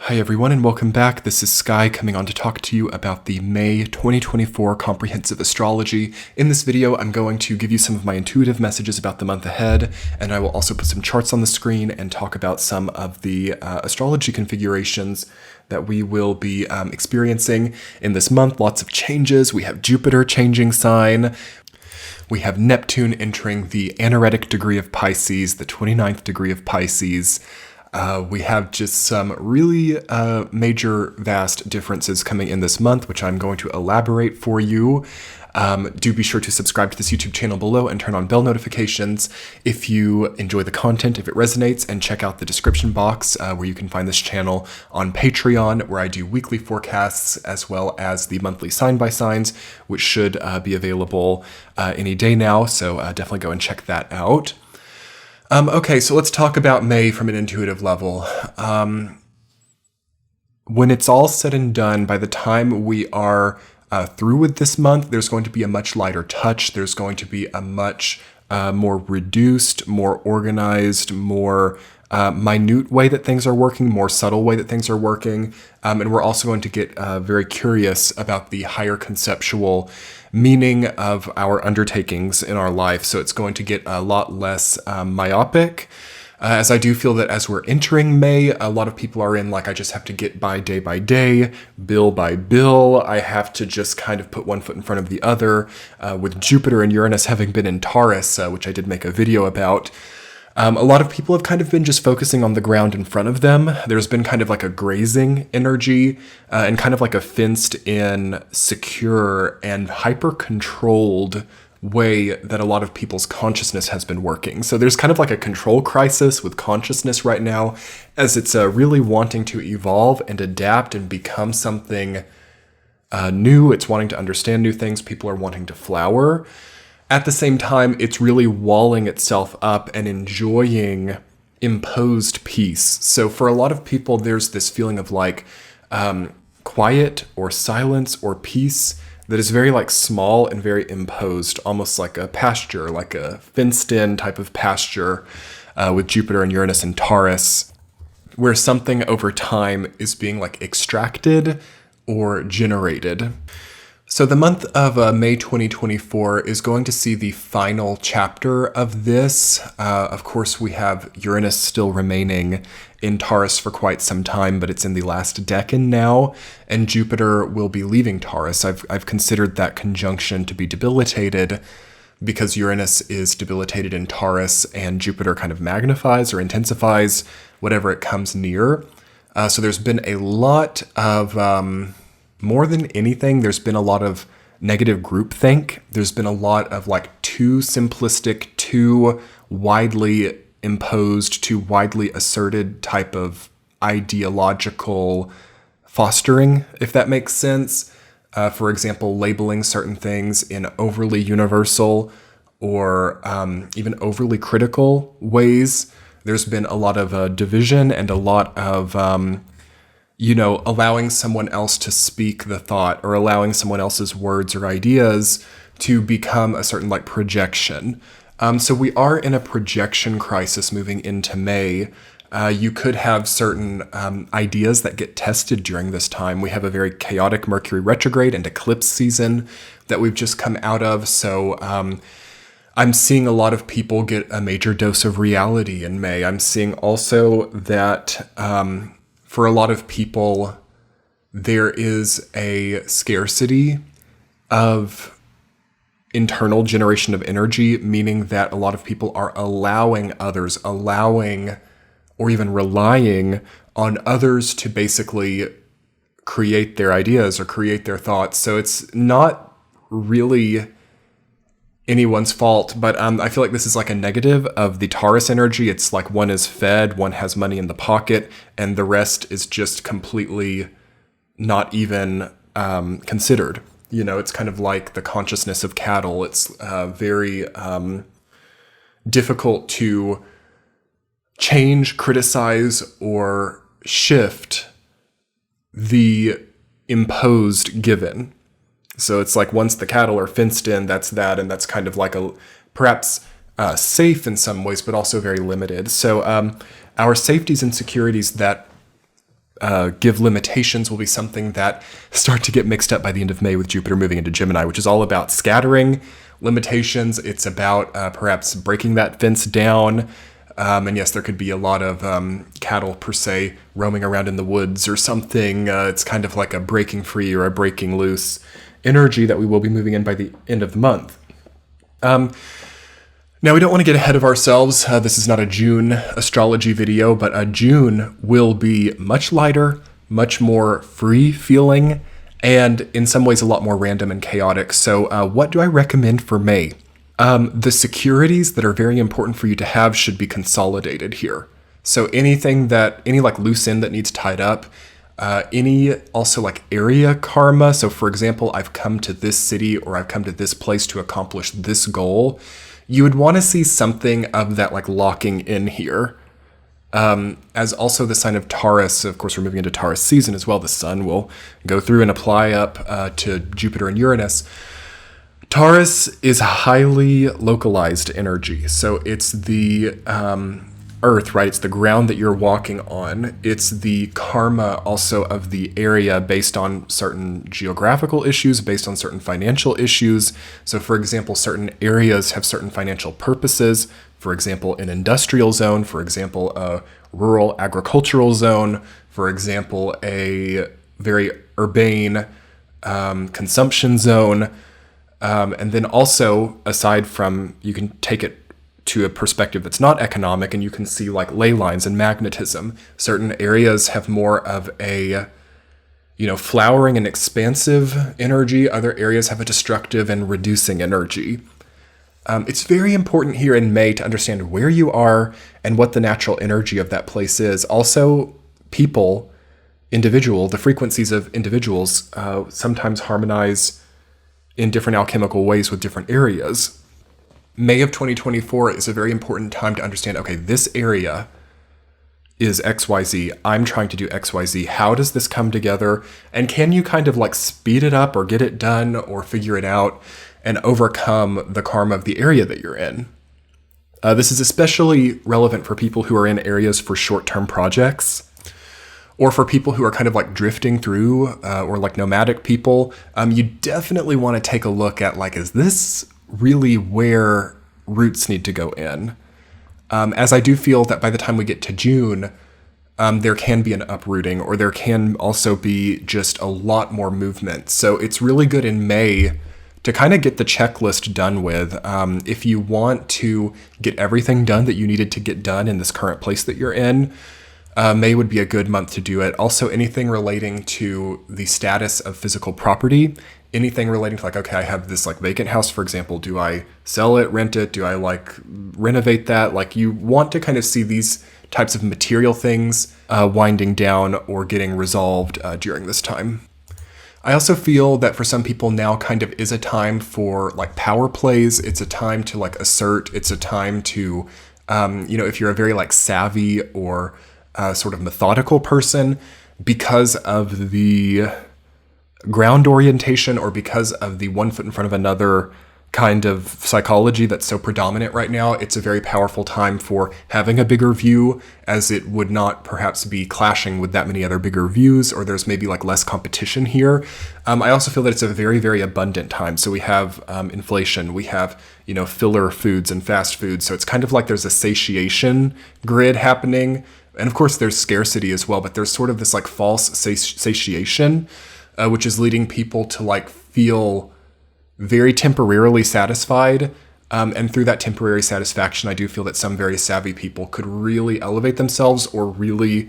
Hi everyone and welcome back. This is Sky coming on to talk to you about the May 2024 Comprehensive Astrology. In this video, I'm going to give you some of my intuitive messages about the month ahead, and I will also put some charts on the screen and talk about some of the astrology configurations that we will be experiencing in this month. Lots of changes. We have Jupiter changing sign. We have Neptune entering the Anaretic degree of Pisces, the 29th degree of Pisces. We have just some really major, vast differences coming in this month, which I'm going to elaborate for you. Do be sure to subscribe to this YouTube channel below and turn on bell notifications if you enjoy the content, if it resonates, and check out the description box where you can find this channel on Patreon, where I do weekly forecasts as well as the monthly sign-by-signs, which should be available any day now, so definitely go and check that out. Okay, so let's talk about May from an intuitive level. When it's all said and done, by the time we are through with this month, there's going to be a much lighter touch. There's going to be a much more reduced, more organized, more minute way that things are working, more subtle way that things are working. And we're also going to get very curious about the higher conceptual meaning of our undertakings in our life. So it's going to get a lot less myopic. As I do feel that as we're entering May, a lot of people are in I just have to get by day, bill by bill. I have to just kind of put one foot in front of the other. With Jupiter and Uranus having been in Taurus, which I did make a video about, a lot of people have kind of been just focusing on the ground in front of them. There's been kind of like a grazing energy and kind of like a fenced in, secure, and hyper-controlled way that a lot of people's consciousness has been working. So there's kind of like a control crisis with consciousness right now, as it's really wanting to evolve and adapt and become something new. It's wanting to understand new things. People are wanting to flower. At the same time, it's really walling itself up and enjoying imposed peace. So for a lot of people, there's this feeling of quiet or silence or peace that is very small and very imposed, almost like a pasture, like a fenced-in type of pasture with Jupiter and Uranus and Taurus, where something over time is being extracted or generated. So the month of May 2024 is going to see the final chapter of this. Of course, we have Uranus still remaining in Taurus for quite some time, but it's in the last decan now, and Jupiter will be leaving Taurus. I've considered that conjunction to be debilitated because Uranus is debilitated in Taurus and Jupiter kind of magnifies or intensifies whatever it comes near. So there's been a lot of... more than anything, there's been a lot of negative groupthink. There's been a lot of too simplistic, too widely imposed, too widely asserted type of ideological fostering, if that makes sense. For example, labeling certain things in overly universal or even overly critical ways. There's been a lot of division and a lot of... allowing someone else to speak the thought or allowing someone else's words or ideas to become a certain projection. So we are in a projection crisis moving into May. You could have certain ideas that get tested during this time. We have a very chaotic Mercury retrograde and eclipse season that we've just come out of. So I'm seeing a lot of people get a major dose of reality in May. I'm seeing also that... for a lot of people, there is a scarcity of internal generation of energy, meaning that a lot of people are allowing or even relying on others to basically create their ideas or create their thoughts. So it's not really anyone's fault, but I feel like this is a negative of the Taurus energy. It's one is fed, one has money in the pocket, and the rest is just completely not even considered. It's kind of like the consciousness of cattle. It's very difficult to change, criticize, or shift the imposed given. So it's once the cattle are fenced in, that's that, and that's kind of a perhaps safe in some ways, but also very limited. So our safeties and securities that give limitations will be something that start to get mixed up by the end of May with Jupiter moving into Gemini, which is all about scattering limitations. It's about perhaps breaking that fence down. And yes, there could be a lot of cattle, per se, roaming around in the woods or something. It's kind of like a breaking free or a breaking loose energy that we will be moving in by the end of the month. Now, we don't want to get ahead of ourselves. This is not a June astrology video, but June will be much lighter, much more free-feeling, and in some ways a lot more random and chaotic. So what do I recommend for May? The securities that are very important for you to have should be consolidated here. So any like loose end that needs tied up, any also like area karma. So for example, I've come to this city or I've come to this place to accomplish this goal. You would want to see something of that like locking in here. As also the sign of Taurus, of course, we're moving into Taurus season as well. The sun will go through and apply up to Jupiter and Uranus. Taurus is highly localized energy. So it's the earth, right? It's the ground that you're walking on. It's the karma also of the area based on certain geographical issues, based on certain financial issues. So for example, certain areas have certain financial purposes. For example, an industrial zone, for example, a rural agricultural zone, for example, a very urbane consumption zone. And then also, aside from, you can take it to a perspective that's not economic, and you can see like ley lines and magnetism. Certain areas have more of a, flowering and expansive energy. Other areas have a destructive and reducing energy. It's very important here in May to understand where you are and what the natural energy of that place is. Also, the frequencies of individuals sometimes harmonize in different alchemical ways with different areas. May of 2024 is a very important time to understand, okay, this area is XYZ. I'm trying to do XYZ. How does this come together? And can you kind of like speed it up or get it done or figure it out and overcome the karma of the area that you're in? This is especially relevant for people who are in areas for short-term projects, or for people who are kind of like drifting through, or like nomadic people. You definitely want to take a look at like, is this really where roots need to go in? As I do feel that by the time we get to June, there can be an uprooting, or there can also be just a lot more movement. So it's really good in May to kind of get the checklist done with. If you want to get everything done that you needed to get done in this current place that you're in, May would be a good month to do it. Also, anything relating to the status of physical property, anything relating to like, okay, I have this like vacant house, for example. Do I sell it, rent it? Do I like renovate that? Like, you want to kind of see these types of material things winding down or getting resolved during this time. I also feel that for some people now kind of is a time for like power plays. It's a time to like assert. It's a time to, if you're a very like savvy or sort of methodical person, because of the ground orientation or because of the one foot in front of another kind of psychology that's so predominant right now, it's a very powerful time for having a bigger view, as it would not perhaps be clashing with that many other bigger views, or there's maybe like less competition here. I also feel that it's a very, very abundant time. So we have inflation, we have, filler foods and fast foods. So it's kind of like there's a satiation grid happening. And of course there's scarcity as well, but there's sort of this like false satiation, which is leading people to like feel very temporarily satisfied. And through that temporary satisfaction, I do feel that some very savvy people could really elevate themselves or really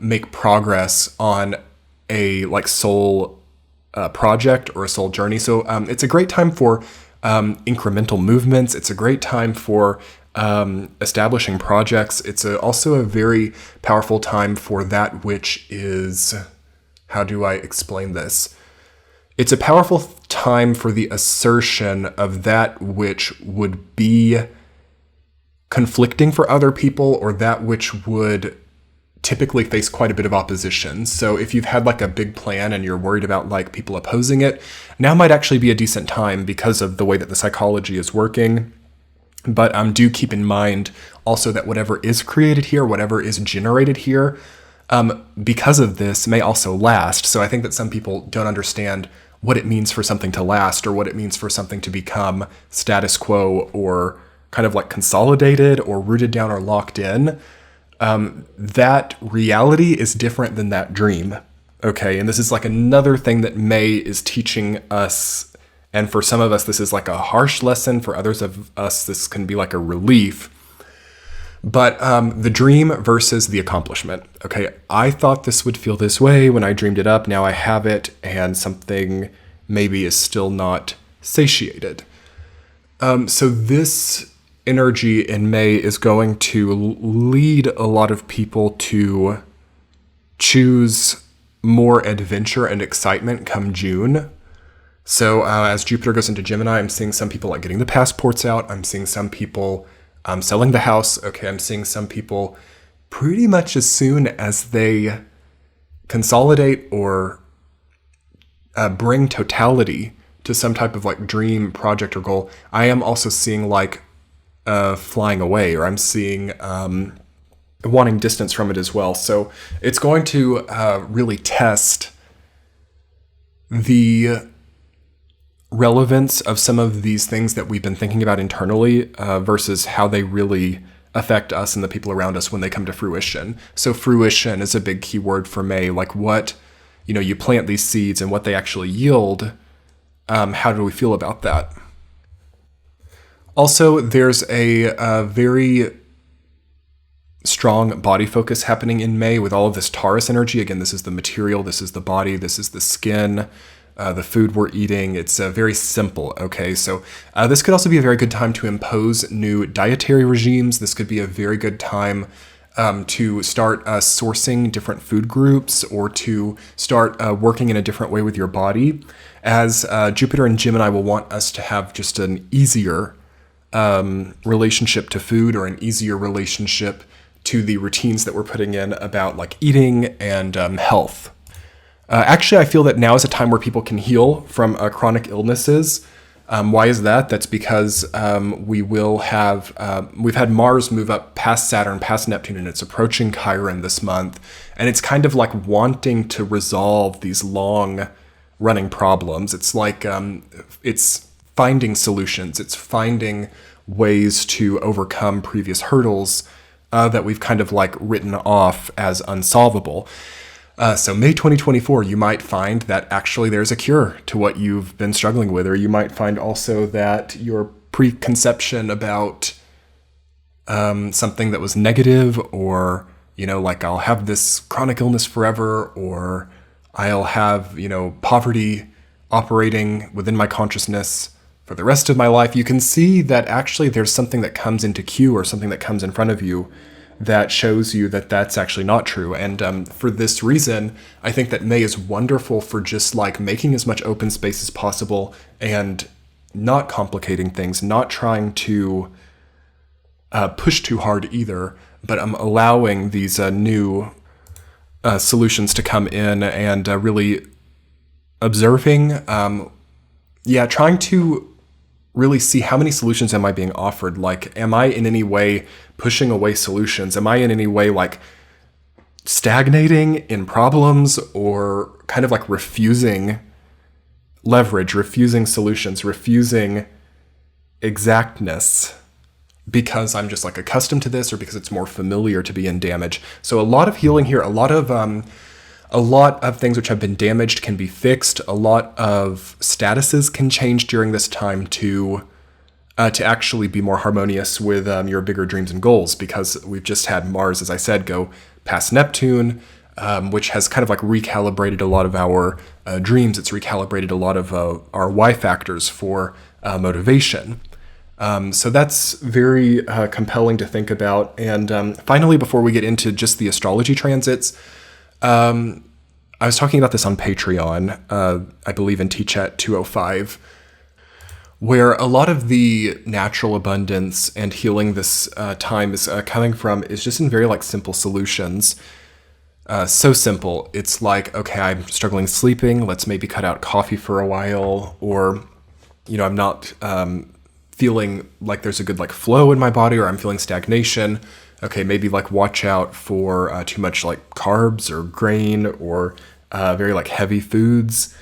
make progress on a like soul project or a soul journey. So it's a great time for incremental movements. It's a great time for establishing projects. It's also a very powerful time for that which is, how do I explain this? It's a powerful time for the assertion of that which would be conflicting for other people, or that which would typically face quite a bit of opposition. So if you've had like a big plan and you're worried about like people opposing it, now might actually be a decent time because of the way that the psychology is working. But do keep in mind also that whatever is created here, whatever is generated here, because of this may also last. So I think that some people don't understand what it means for something to last or what it means for something to become status quo or kind of like consolidated or rooted down or locked in. That reality is different than that dream. Okay. And this is like another thing that May is teaching us. And for some of us, this is like a harsh lesson. For others of us, this can be like a relief. But the dream versus the accomplishment. Okay, I thought this would feel this way when I dreamed it up. Now I have it, and something maybe is still not satiated. So this energy in May is going to lead a lot of people to choose more adventure and excitement come June. So as Jupiter goes into Gemini, I'm seeing some people like getting the passports out. I'm seeing some people selling the house. Okay, I'm seeing some people pretty much as soon as they consolidate or bring totality to some type of like dream, project, or goal. I am also seeing like flying away, or I'm seeing wanting distance from it as well. So it's going to really test the relevance of some of these things that we've been thinking about internally versus how they really affect us and the people around us when they come to fruition. So fruition is a big key word for May, like what, you plant these seeds and what they actually yield. How do we feel about that? Also, there's a very strong body focus happening in May with all of this Taurus energy. Again, this is the material, this is the body, this is the skin, the food we're eating. It's very simple, okay? So this could also be a very good time to impose new dietary regimes. This could be a very good time to start sourcing different food groups or to start working in a different way with your body, as Jupiter and Gemini will want us to have just an easier relationship to food, or an easier relationship to the routines that we're putting in about like eating and health. Actually, I feel that now is a time where people can heal from chronic illnesses. Why is that? That's because we've had Mars move up past Saturn, past Neptune, and it's approaching Chiron this month. And it's kind of like wanting to resolve these long running problems. It's like, it's finding solutions. It's finding ways to overcome previous hurdles that we've kind of like written off as unsolvable. So May 2024, you might find that actually there's a cure to what you've been struggling with, or you might find also that your preconception about something that was negative, or, like I'll have this chronic illness forever, or I'll have, poverty operating within my consciousness for the rest of my life. You can see that actually there's something that comes into queue, or something that comes in front of you that shows you that that's actually not true. And for this reason, I think that May is wonderful for just like making as much open space as possible and not complicating things, not trying to push too hard either, but allowing these new solutions to come in and really observing, trying to really see how many solutions am I being offered. Like, am I in any way pushing away solutions? Am I in any way like stagnating in problems, or kind of like refusing leverage, refusing solutions, refusing exactness because I'm just like accustomed to this, or because it's more familiar to be in damage? So a lot of healing here, a lot of things which have been damaged can be fixed. A lot of statuses can change during this time to actually be more harmonious with your bigger dreams and goals, because we've just had Mars, as I said, go past Neptune, which has kind of like recalibrated a lot of our dreams. It's recalibrated a lot of our Y factors for motivation. So that's very compelling to think about. And finally, before we get into just the astrology transits, I was talking about this on Patreon, I believe in T-Chat 205, where a lot of the natural abundance and healing this time is coming from is just in very like simple solutions. So simple. It's like, okay, I'm struggling sleeping. Let's maybe cut out coffee for a while, or, I'm not feeling like there's a good like flow in my body, or I'm feeling stagnation. Okay, maybe like watch out for too much like carbs or grain or very like heavy foods.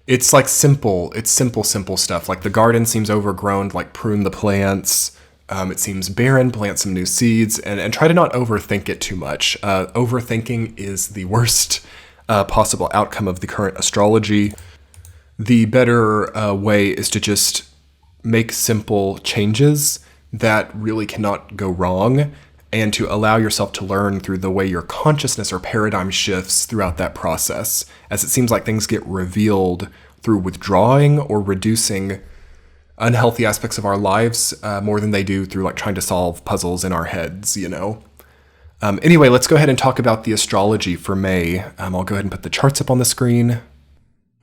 It's like simple. It's simple stuff. Like the garden seems overgrown, like prune the plants. It seems barren, plant some new seeds, and try to not overthink it too much. Overthinking is the worst possible outcome of the current astrology. The better way is to just make simple changes that really cannot go wrong, and to allow yourself to learn through the way your consciousness or paradigm shifts throughout that process, as it seems like things get revealed through withdrawing or reducing unhealthy aspects of our lives more than they do through like trying to solve puzzles in our heads, you know? Anyway, let's go ahead and talk about the astrology for May. I'll go ahead and put the charts up on the screen.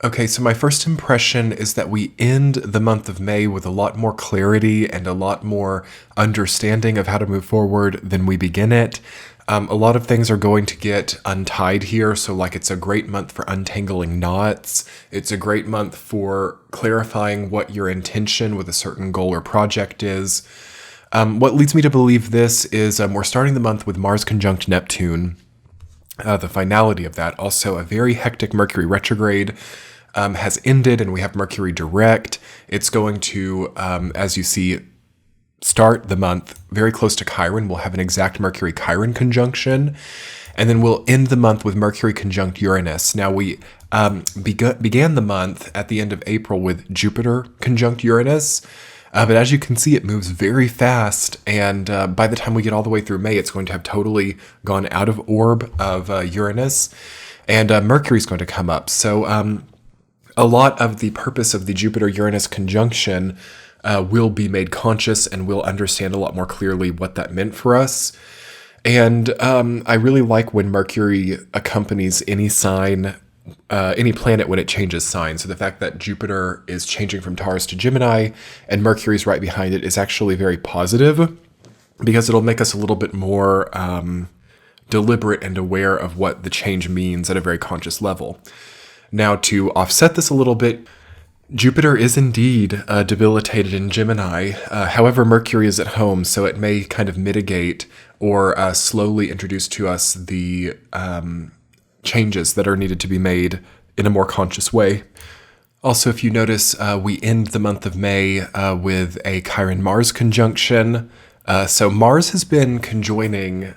Okay, so my first impression is that we end the month of May with a lot more clarity and a lot more understanding of how to move forward than we begin it. A lot of things are going to get untied here, so like it's a great month for untangling knots. It's a great month for clarifying what your intention with a certain goal or project is. What leads me to believe this is we're starting the month with Mars conjunct Neptune. The finality of that. Also, a very hectic Mercury retrograde has ended, and we have Mercury direct. It's going to, as you see, start the month very close to Chiron. We'll have an exact Mercury-Chiron conjunction, and then we'll end the month with Mercury conjunct Uranus. Now, we began the month at the end of April with Jupiter conjunct Uranus, but as you can see, it moves very fast, and by the time we get all the way through May, it's going to have totally gone out of orb of Uranus, and Mercury's going to come up. So a lot of the purpose of the Jupiter-Uranus conjunction will be made conscious, and we'll understand a lot more clearly what that meant for us. And I really like when Mercury accompanies any sign, any planet when it changes sign. So the fact that Jupiter is changing from Taurus to Gemini and Mercury's right behind it is actually very positive, because it'll make us a little bit more deliberate and aware of what the change means at a very conscious level. Now, to offset this a little bit, Jupiter is indeed debilitated in Gemini. However, Mercury is at home, so it may kind of mitigate or slowly introduce to us the changes that are needed to be made in a more conscious way. Also, if you notice, we end the month of May with a Chiron-Mars conjunction. So Mars has been conjoining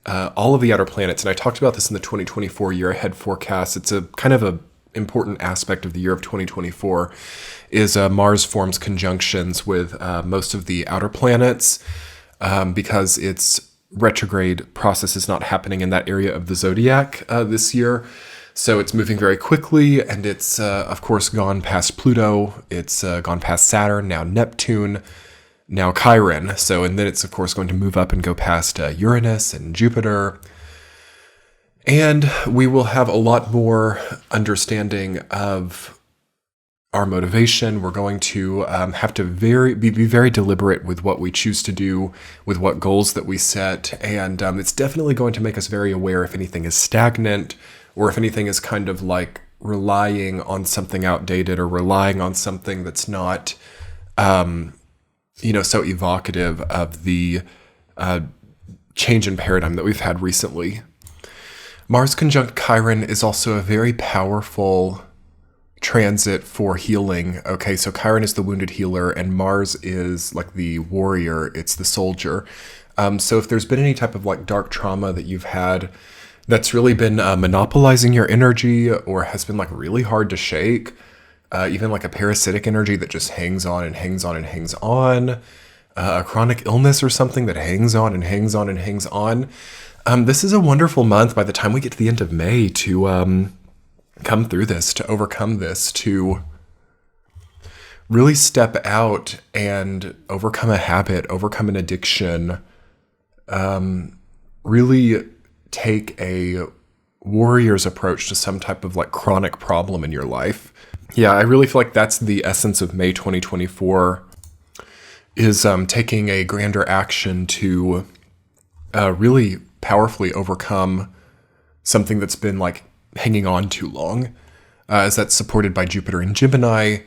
all of the outer planets, and I talked about this in the 2024 year ahead forecast. It's a kind of a important aspect of the year of 2024 is Mars forms conjunctions with most of the outer planets because its retrograde process is not happening in that area of the zodiac this year. So it's moving very quickly, and it's, of course, gone past Pluto. It's gone past Saturn, now Neptune, now Chiron. So, and then it's, of course, going to move up and go past Uranus and Jupiter. And we will have a lot more understanding of our motivation. We're going to have to be very deliberate with what we choose to do, with what goals that we set. And it's definitely going to make us very aware if anything is stagnant, or if anything is kind of like relying on something outdated, or relying on something that's not, so evocative of the change in paradigm that we've had recently. Mars conjunct Chiron is also a very powerful transit for healing. Okay, so Chiron is the wounded healer, and Mars is like the warrior. It's the soldier. So if there's been any type of like dark trauma that you've had that's really been monopolizing your energy, or has been like really hard to shake, even like a parasitic energy that just hangs on and hangs on and hangs on, a chronic illness or something that hangs on and hangs on and hangs on. This is a wonderful month by the time we get to the end of May to come through this, to overcome this, to really step out and overcome a habit, overcome an addiction, really take a warrior's approach to some type of like chronic problem in your life. Yeah, I really feel like that's the essence of May 2024, is taking a grander action to really powerfully overcome something that's been like hanging on too long, as that's supported by Jupiter in Gemini.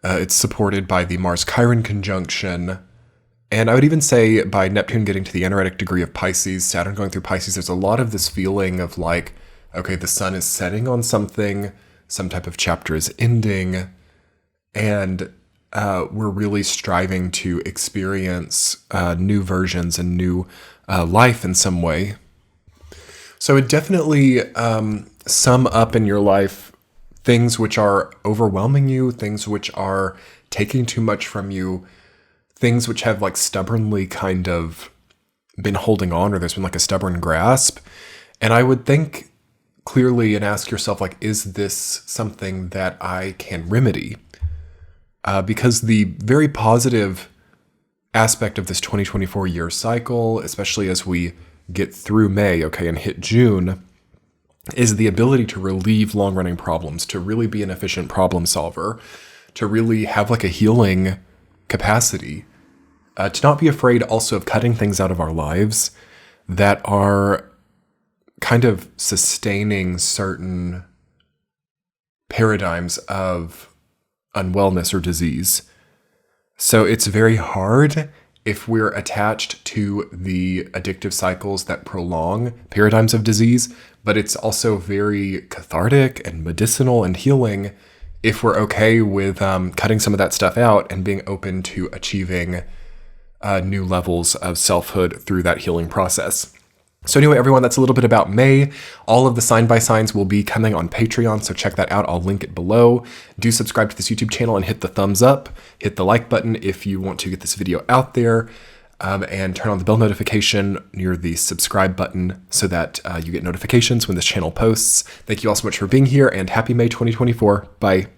It's supported by the Mars-Chiron conjunction, And I would even say by Neptune getting to the Anaretic degree of Pisces, Saturn going through Pisces, there's a lot of this feeling of like, okay, the sun is setting on something, some type of chapter is ending, and we're really striving to experience new versions and new life in some way. So it definitely sum up in your life things which are overwhelming you, things which are taking too much from you, things which have like stubbornly kind of been holding on, or there's been like a stubborn grasp. And I would think clearly and ask yourself, like, is this something that I can remedy? Because the very positive aspect of this 2024 year cycle, especially as we get through May, okay, and hit June, is the ability to relieve long-running problems, to really be an efficient problem solver, to really have like a healing capacity, to not be afraid also of cutting things out of our lives that are kind of sustaining certain paradigms of unwellness or disease. So it's very hard if we're attached to the addictive cycles that prolong paradigms of disease, but it's also very cathartic and medicinal and healing if we're okay with cutting some of that stuff out and being open to achieving new levels of selfhood through that healing process. So anyway, everyone, that's a little bit about May. All of the sign by signs will be coming on Patreon, so check that out. I'll link it below. Do subscribe to this YouTube channel and hit the thumbs up. Hit the like button if you want to get this video out there, and turn on the bell notification near the subscribe button so that you get notifications when this channel posts. Thank you all so much for being here, and happy May 2024. Bye.